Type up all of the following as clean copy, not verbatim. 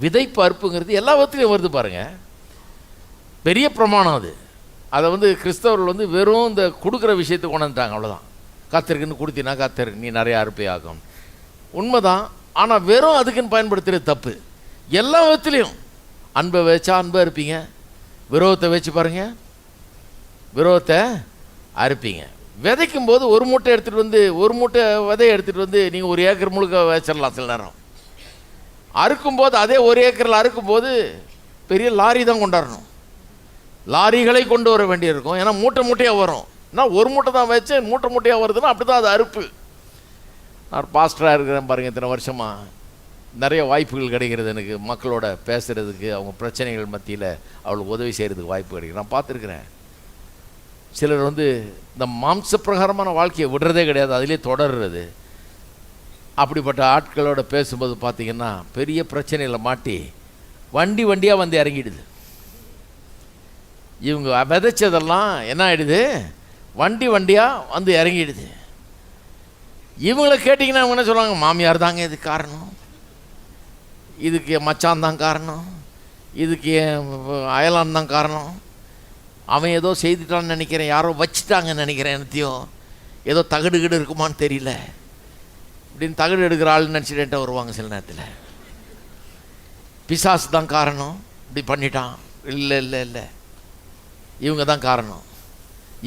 விதைப்பு அறுப்புங்கிறது எல்லா விதத்துலையும் வருது பாருங்கள். பெரிய பிரமாணம் அது. அதை கிறிஸ்தவர்கள் வெறும் இந்த கொடுக்குற விஷயத்துக்கு கொண்டுட்டாங்க, அவ்வளோதான். காத்திருக்குன்னு கொடுத்தினா காத்திரு, நீ நிறைய அறுப்பை ஆகும், உண்மைதான். ஆனால் வெறும் அதுக்குன்னு பயன்படுத்துகிறது தப்பு. எல்லா விதத்துலேயும் அன்பை வச்சா அன்பை இருப்பீங்க, விரோதத்தை வச்சு பாருங்கள், விரோதத்தை அறுப்பீங்க. விதைக்கும் போது ஒரு மூட்டை எடுத்துகிட்டு ஒரு மூட்டை விதையை எடுத்துகிட்டு நீங்கள் ஒரு ஏக்கர் முழுக்க வச்சிடலாம் சில நேரம். அறுக்கும்போது அதே ஒரு ஏக்கரில் அறுக்கும்போது பெரிய லாரி தான் கொண்டாடணும், லாரிகளை கொண்டு வர வேண்டியிருக்கும். ஏன்னா மூட்டை மூட்டையாக வரும். நான் ஒரு மூட்டை தான் வச்சேன், மூட்டை மூட்டையாக வருதுன்னா அப்படி தான் அது அறுப்பு. நான் பாஸ்டராக இருக்கிறேன் பாருங்கள், இத்தனை வருஷமாக நிறைய வாய்ப்புகள் கிடைக்கிறது எனக்கு, மக்களோட பேசுகிறதுக்கு, அவங்க பிரச்சனைகள் மத்தியில் அவளுக்கு உதவி செய்கிறதுக்கு வாய்ப்பு கிடைக்கும். நான் பார்த்துருக்குறேன். சிலர் இந்த மாம்ச பிரகாரமான வாழ்க்கையை விடுறதே கிடையாது, அதிலே தொடர்றது. அப்படிப்பட்ட ஆட்களோட பேசும்போது பார்த்திங்கன்னா பெரிய பிரச்சனையில் மாட்டி வண்டியாக இறங்கிடுது. இவங்க விதைச்சதெல்லாம் என்ன ஆகிடுது, வண்டியாக இறங்கிடுது. இவங்கள கேட்டிங்கன்னா அவங்க என்ன சொல்லுவாங்க, மாமியார் தாங்க இதுக்கு காரணம், இதுக்கு மச்சான் தான் காரணம், இதுக்கு அயலான் தான் காரணம், அவன் ஏதோ செய்துட்டான்னு நினைக்கிறேன், யாரோ வச்சுட்டாங்கன்னு நினைக்கிறேன், என்னத்தையோ ஏதோ தகடு இருக்குமான்னு தெரியல அப்படின்னு தகடு எடுக்கிற ஆள்னு நினச்சிட்டு வருவாங்க சில நேரத்தில். பிசாசு தான் காரணம், இப்படி பண்ணிட்டான். இல்லை, இவங்க தான் காரணம்.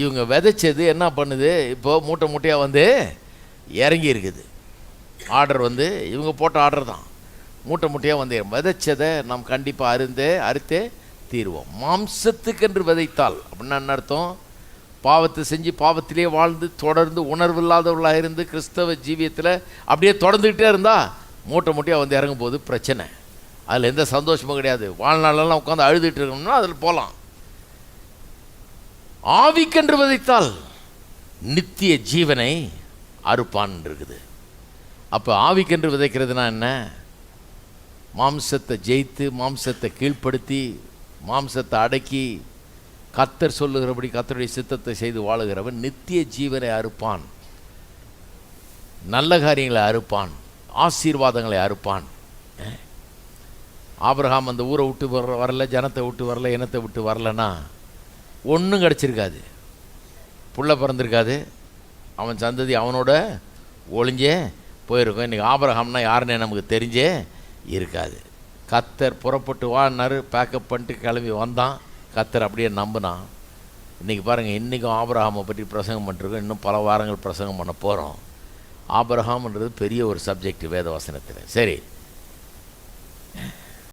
இவங்க விதைச்சது என்ன பண்ணுது, இப்போது மூட்டை மூட்டையாக இறங்கி இருக்குது. ஆர்டர் இவங்க போட்ட ஆர்டர் தான், மூட்டை மூட்டையாக விதைச்சதை நாம் கண்டிப்பாக அறுத்தே தீர்வோம். மாம்சத்துக்கென்று விதைத்தால் அப்படின்னா என்ன அர்த்தம், பாவத்தை செஞ்சு பாவத்திலே வாழ்ந்து தொடர்ந்து உணர்வில்லாதவர்களாக இருந்து கிறிஸ்தவ ஜீவியத்தில் அப்படியே தொடர்ந்துக்கிட்டே இருந்தால் மூட்டை மூட்டையாக இறங்கும் போது பிரச்சனை. அதில் எந்த சந்தோஷமும் கிடையாது. வாழ்நாளெல்லாம் உட்காந்து அழுதுட்டு இருக்கணும்னா அதில் போகலாம். ஆவிக்கென்று விதைத்தால் நித்திய ஜீவனை அறுப்பான் இருக்குது. அப்போ ஆவிக்கென்று விதைக்கிறதுனா என்ன, மாம்சத்தை ஜெயித்து மாம்சத்தை கீழ்ப்படுத்தி மாம்சத்தை அடக்கி கர்த்தர் சொல்லுகிறபடி கர்த்தருடைய சித்தத்தை செய்து வாழுகிறவன் நித்திய ஜீவனை அறுப்பான், நல்ல காரியங்களை அறுப்பான், ஆசீர்வாதங்களை அறுப்பான். ஆபிரகாம் அந்த ஊரை விட்டு வரல, ஜனத்தை விட்டு வரல, இனத்தை விட்டு வரலன்னா ஒன்றும் கிடச்சிருக்காது, புள்ள பிறந்திருக்காது, அவன் சந்ததி அவனோட ஒளிஞ்சே போயிருக்கும். இன்றைக்கி ஆபிரகாம்னா யாருன்னு நமக்கு தெரிஞ்சே இருக்காது. கர்த்தர் புறப்பட்டு வான்னாரு, பேக்கப் பண்ணிட்டு கிளம்பி வந்தான். கர்த்தர் அப்படியே நம்பினான். இன்றைக்கி பாருங்கள், இன்றைக்கும் ஆபிரகாமை பற்றி பிரசங்கம் பண்ணிருக்கோம், இன்னும் பல வாரங்கள் பிரசங்கம் பண்ண போகிறோம். ஆபிரகாம்ன்றது பெரிய ஒரு சப்ஜெக்ட் வேத வசனத்தில். சரி,